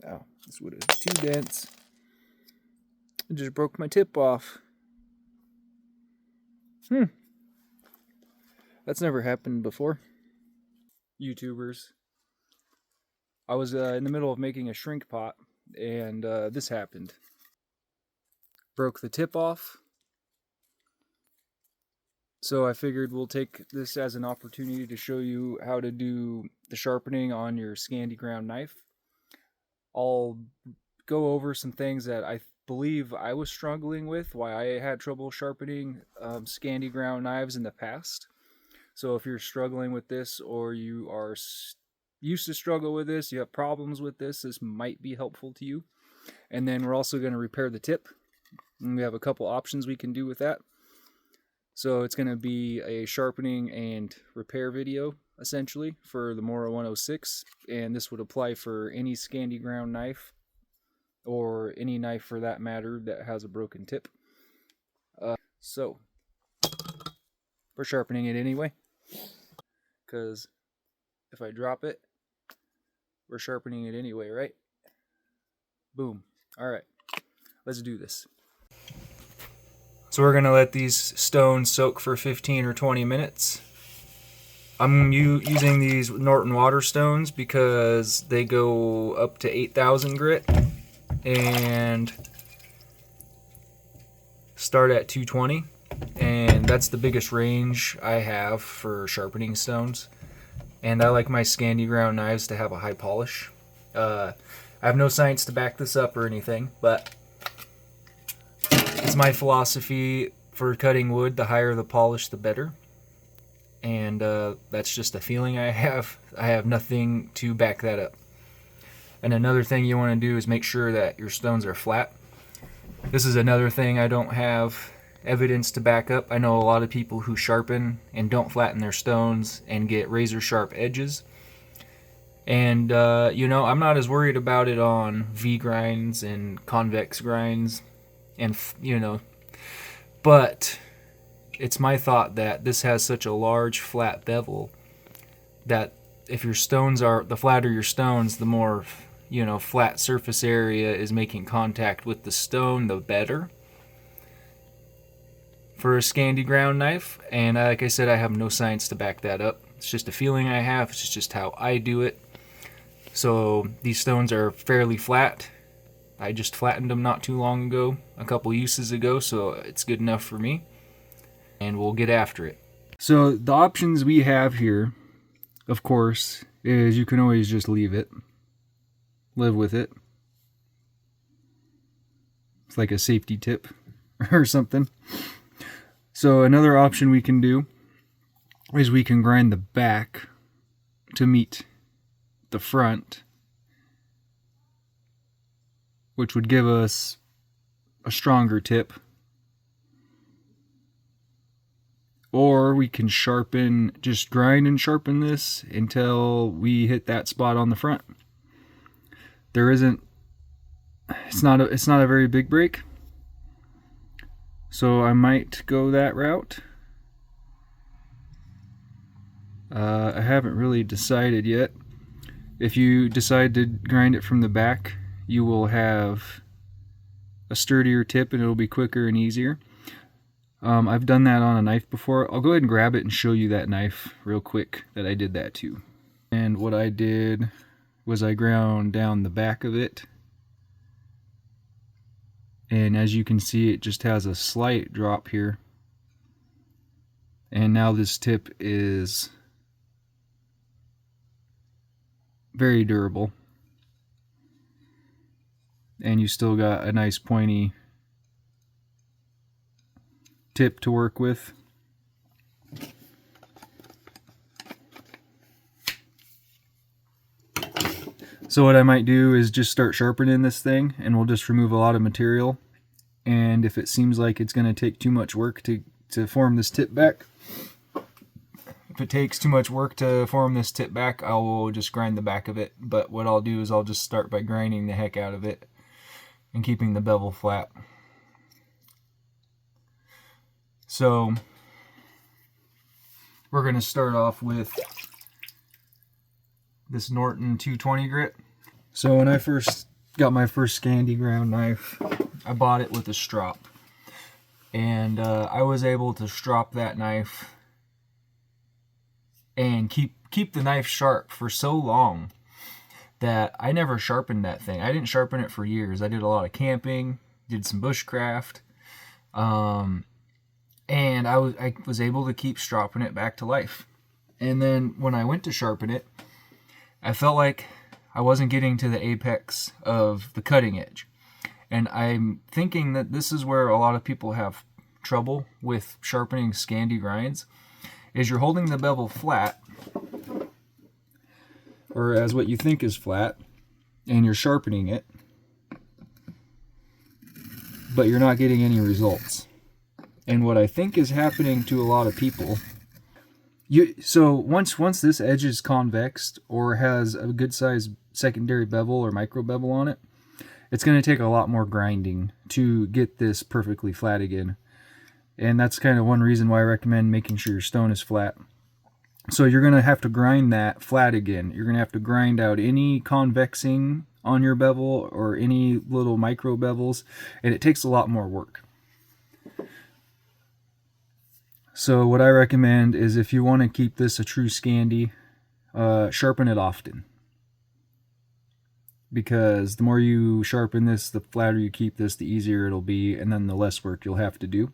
Ow, this wood is too dense. I just broke my tip off. That's never happened before. YouTubers. I was in the middle of making a shrink pot, and this happened. Broke the tip off. So I figured we'll take this as an opportunity to show you how to do the sharpening on your Scandi ground knife. I'll go over some things that I believe I was struggling with, why I had trouble sharpening Scandi ground knives in the past. So if you're struggling with this, or you are used to struggle with this, you have problems with this might be helpful to you. And then we're also going to repair the tip. And we have a couple options we can do with that. So it's going to be a sharpening and repair video, essentially, for the Mora 106. And this would apply for any Scandi ground knife, or any knife for that matter that has a broken tip. So we're sharpening it anyway, because if I drop it, we're sharpening it anyway, right? Boom. All right, let's do this. So we're going to let these stones soak for 15 or 20 minutes. I'm using these Norton water stones because they go up to 8,000 grit and start at 220. And that's the biggest range I have for sharpening stones. And I like my Scandi ground knives to have a high polish. I have no science to back this up or anything, but it's my philosophy for cutting wood. The higher the polish, the better. And that's just a feeling I have. I have nothing to back that up. And another thing you want to do is make sure that your stones are flat. This is another thing I don't have evidence to back up. I know a lot of people who sharpen and don't flatten their stones and get razor sharp edges. And you know, I'm not as worried about it on V grinds and convex grinds, and you know, but it's my thought that this has such a large flat bevel that if your stones are, the flatter your stones, the more, you know, flat surface area is making contact with the stone, the better for a Scandi ground knife. And like I said, I have no science to back that up. It's just a feeling I have. It's just how I do it. So these stones are fairly flat. I just flattened them not too long ago, a couple uses ago, so it's good enough for me. And we'll get after it. So the options we have here, of course, is you can always just leave it. Live with it. It's like a safety tip or something. So another option we can do is we can grind the back to meet the front, which would give us a stronger tip. Or we can sharpen, just grind and sharpen this until we hit that spot on the front. There isn't, it's not a very big break. So I might go that route. I haven't really decided yet. If you decide to grind it from the back, you will have a sturdier tip and it'll be quicker and easier. I've done that on a knife before. I'll go ahead and grab it and show you that knife real quick that I did that to. And what I did was I ground down the back of it. And as you can see, it just has a slight drop here. And now this tip is very durable. And you still got a nice pointy tip to work with. So what I might do is just start sharpening this thing, and we'll just remove a lot of material. And if it seems like it's going to take too much work to form this tip back, if it takes too much work to form this tip back, I will just grind the back of it. But what I'll do is I'll just start by grinding the heck out of it and keeping the bevel flat. So we're going to start off with this Norton 220 grit. So when I first got my first Scandi ground knife. I bought it with a strop, and I was able to strop that knife and keep the knife sharp for so long that I never sharpened that thing. I didn't sharpen it for years. I did a lot of camping, did some bushcraft, and I was able to keep stropping it back to life. And then when I went to sharpen it, I felt like I wasn't getting to the apex of the cutting edge. And I'm thinking that this is where a lot of people have trouble with sharpening Scandi grinds, is you're holding the bevel flat, or as what you think is flat, and you're sharpening it, but you're not getting any results. And what I think is happening to a lot of people, so once this edge is convexed or has a good size secondary bevel or micro bevel on it, it's going to take a lot more grinding to get this perfectly flat again. And that's kind of one reason why I recommend making sure your stone is flat. So you're going to have to grind that flat again. You're going to have to grind out any convexing on your bevel or any little micro bevels, and it takes a lot more work. So what I recommend is, if you want to keep this a true Scandi, sharpen it often. Because the more you sharpen this, the flatter you keep this, the easier it'll be, and then the less work you'll have to do.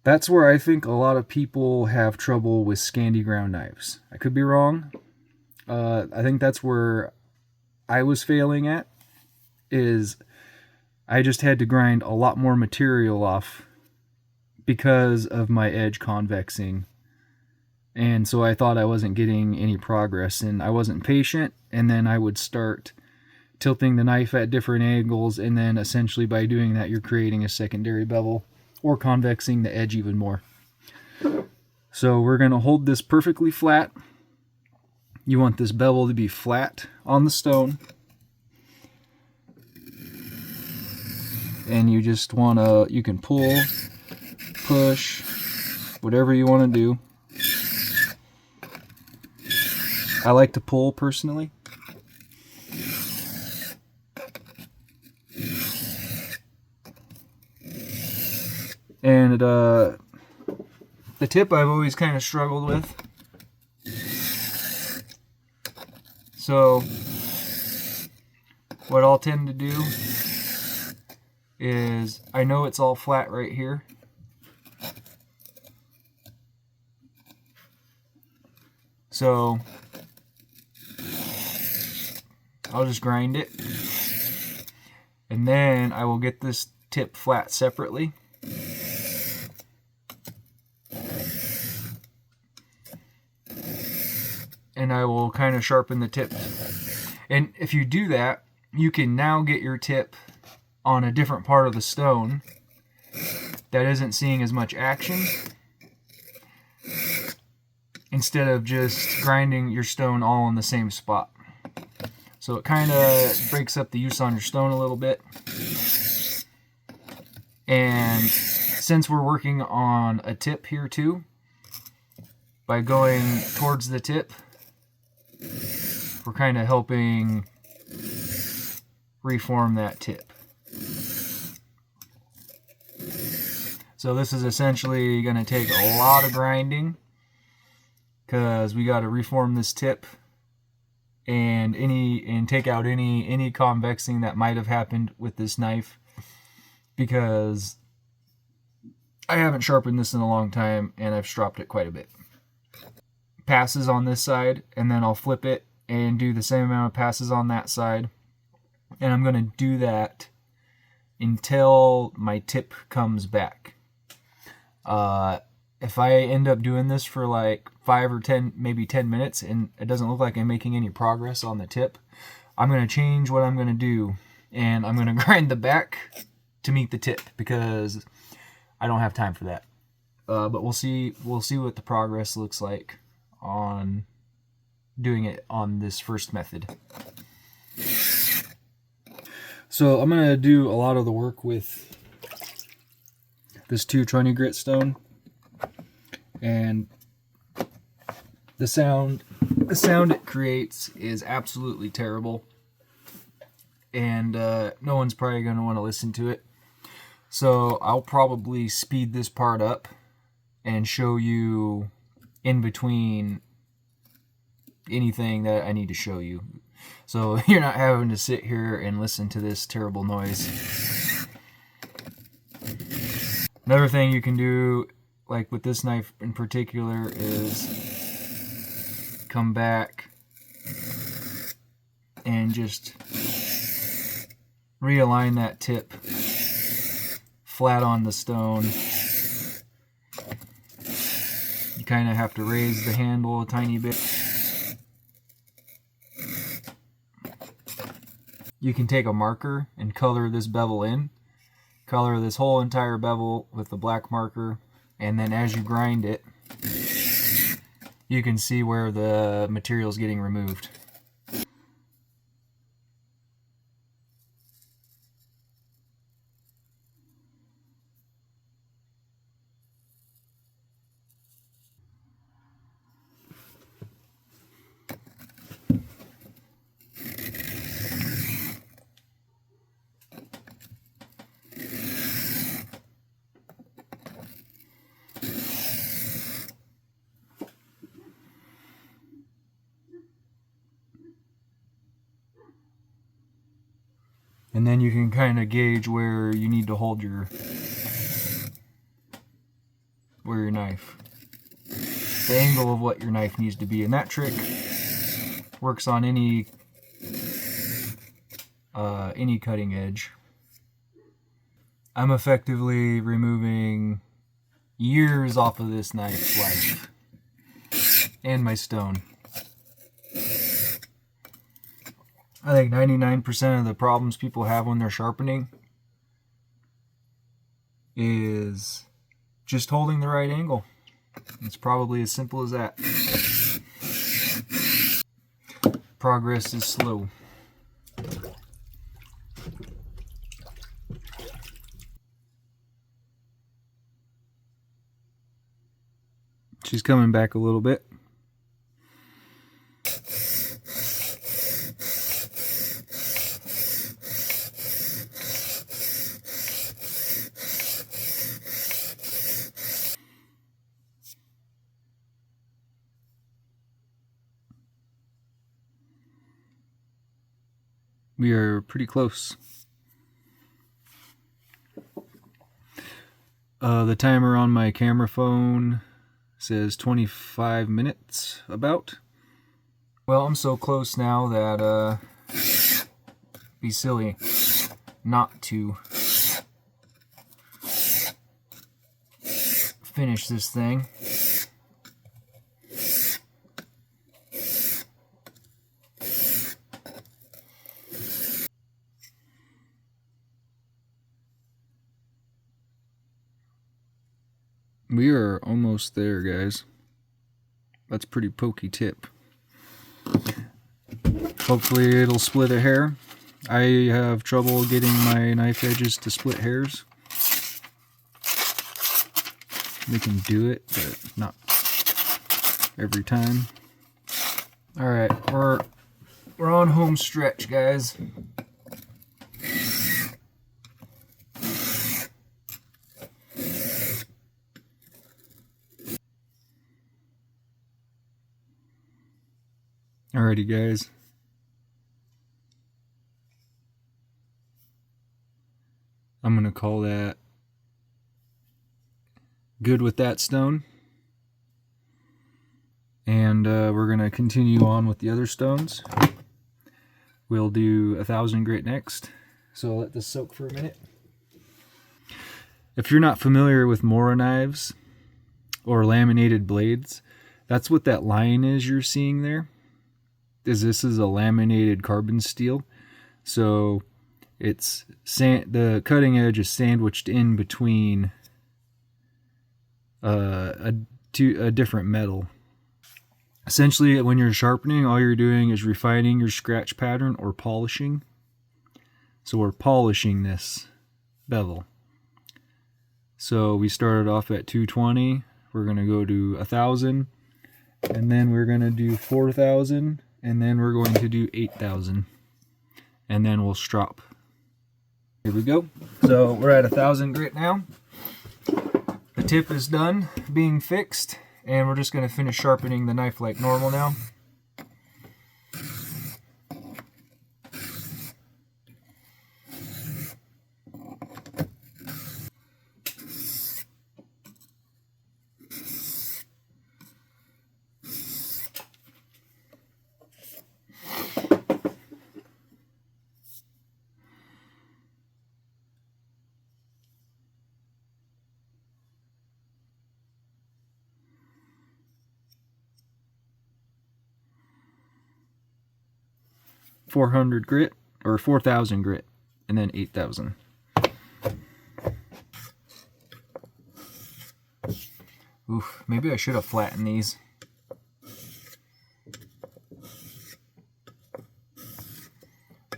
That's where I think a lot of people have trouble with Scandi ground knives. I could be wrong. I think that's where I was failing at, is I just had to grind a lot more material off because of my edge convexing. And so I thought I wasn't getting any progress, and I wasn't patient, and then I would start tilting the knife at different angles, and then essentially by doing that you're creating a secondary bevel or convexing the edge even more. So we're going to hold this perfectly flat. You want this bevel to be flat on the stone, and you just want to, you can pull, push, whatever you want to do. I like to pull personally. And the tip I've always kind of struggled with. So what I'll tend to do is, I know it's all flat right here. So I'll just grind it, and then I will get this tip flat separately. And I will kind of sharpen the tip. And if you do that, you can now get your tip on a different part of the stone that isn't seeing as much action, instead of just grinding your stone all in the same spot. So it kind of breaks up the use on your stone a little bit. And since we're working on a tip here too, by going towards the tip, we're kind of helping reform that tip. So this is essentially going to take a lot of grinding, because we got to reform this tip and take out any convexing that might have happened with this knife, because I haven't sharpened this in a long time and I've stropped it quite a bit. Passes on this side, and then I'll flip it and do the same amount of passes on that side, and I'm going to do that until my tip comes back. If I end up doing this for like 5 or 10, maybe 10 minutes, and it doesn't look like I'm making any progress on the tip, I'm going to change what I'm going to do, and I'm going to grind the back to meet the tip, because I don't have time for that. But we'll see what the progress looks like on doing it on this first method. So I'm going to do a lot of the work with this 220 grit stone, and the sound it creates is absolutely terrible. and no one's probably going to want to listen to it. So I'll probably speed this part up and show you in between anything that I need to show you. So you're not having to sit here and listen to this terrible noise. Another thing you can do, like with this knife in particular, is come back and just realign that tip flat on the stone. You kind of have to raise the handle a tiny bit. You can take a marker and color this bevel in. Color this whole entire bevel with the black marker, and then as you grind it, you can see where the material is getting removed. And then you can kind of gauge where you need to hold your knife. The angle of what your knife needs to be. And that trick works on any cutting edge. I'm effectively removing years off of this knife's life. And my stone. I think 99% of the problems people have when they're sharpening is just holding the right angle. It's probably as simple as that. Progress is slow. She's coming back a little bit. We are pretty close. The timer on my camera phone says 25 minutes about. Well, I'm so close now that it'd be silly not to finish this thing. We are almost there, guys. That's a pretty pokey tip. Hopefully it'll split a hair. I have trouble getting my knife edges to split hairs. We can do it, but not every time. Alright, we're on home stretch, guys. Alrighty, guys. I'm going to call that good with that stone. And we're going to continue on with the other stones. We'll do 1,000 grit next. So I'll let this soak for a minute. If you're not familiar with Mora knives or laminated blades, that's what that line is you're seeing there. This is a laminated carbon steel, so it's the cutting edge is sandwiched in between a different metal. Essentially, when you're sharpening, all you're doing is refining your scratch pattern or polishing. So we're polishing this bevel. So we started off at 220. We're going to go to 1,000, and then we're going to do 4,000. And then we're going to do 8,000. and then we'll strop. Here we go. So we're at 1,000 grit now. The tip is done being fixed, and we're just going to finish sharpening the knife like normal now. .400 grit, or 4,000 grit, and then 8,000. Oof, maybe I should have flattened these.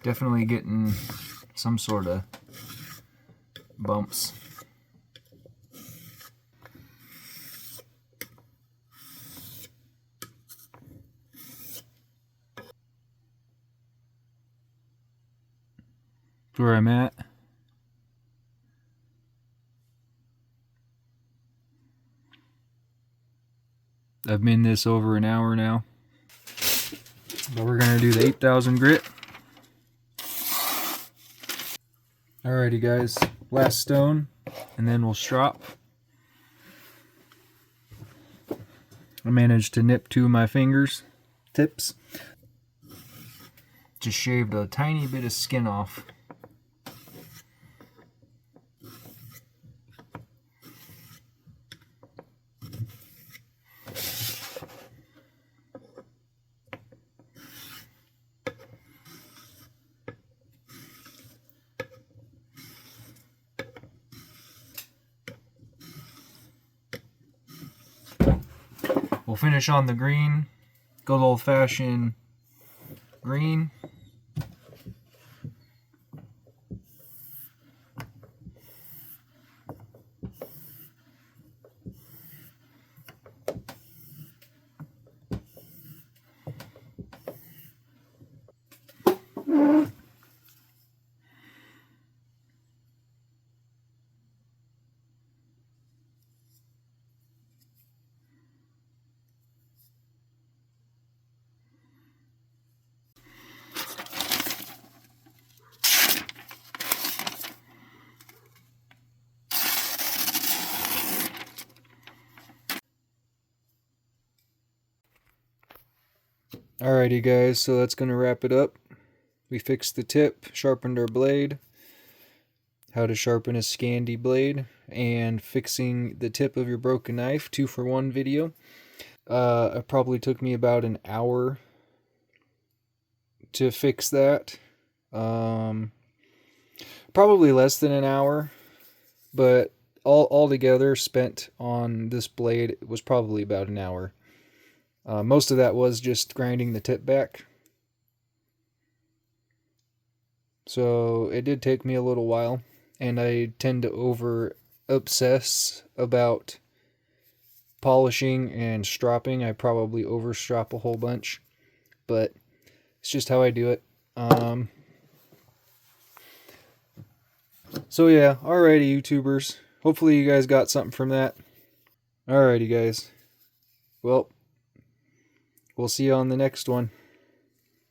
Definitely getting some sort of bumps. That's where I'm at. I've been this over an hour now. But we're gonna do the 8,000 grit. Alrighty guys, last stone, and then we'll strop. I managed to nip 2 of my fingers tips. Just shaved a tiny bit of skin off. We'll finish on the green, good old-fashioned green. Alrighty guys, so that's going to wrap it up. We fixed the tip, sharpened our blade, how to sharpen a Scandi blade, and fixing the tip of your broken knife, 2-for-1 video. It probably took me about an hour to fix that. Probably less than an hour, but all together spent on this blade was probably about an hour. Most of that was just grinding the tip back. So it did take me a little while, and I tend to over obsess about polishing and stropping. I probably over strop a whole bunch, but it's just how I do it. So yeah, alrighty YouTubers. Hopefully you guys got something from that. Alrighty guys. Well, we'll see you on the next one.